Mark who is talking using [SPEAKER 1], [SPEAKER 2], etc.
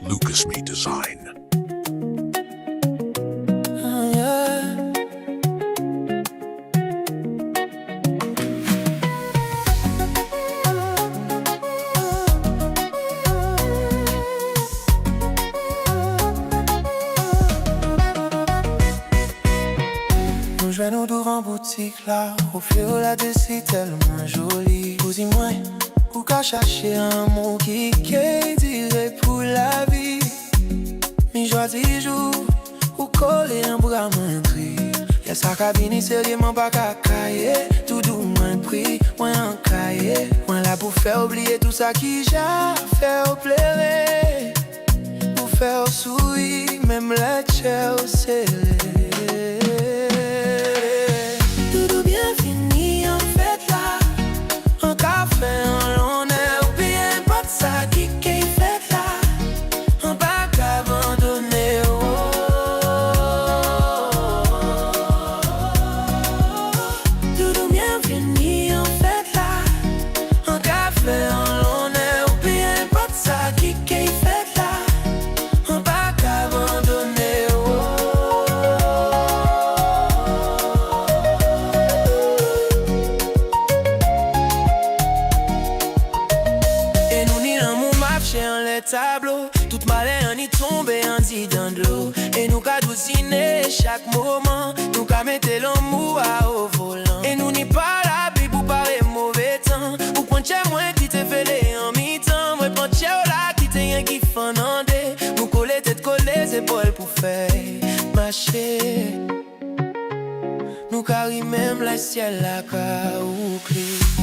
[SPEAKER 1] Lucas Me Design.
[SPEAKER 2] Nous jouons devant boutique là, au feu là-dessus tellement joli. Vous y moins, ou qu'à chercher un mot qui dirait pour la vie. Mi choisi jour, ou coller un bras m'entrer. Y'a sa cabine sérieusement pas cacaillé. Tout doux moins pris, moins en cahier. Moins là pour faire oublier tout ça qui j'ai fait au pleurer. Pour faire sourire, même la chair au scellé. Tableau, toute malin on y tombe en dit dans de l'eau. Et nous qu'a douciner chaque moment. Nous qu'a mettre l'amour au volant. Et nous n'y pas la Bible pour parler mauvais temps. Ou quand chez moi qui te fait les en mi-temps. Moi quand chez là qui te rien qui fanandé. Nous coller tête coller les épaules pour faire marcher. Nous carry même la ciel la boucler.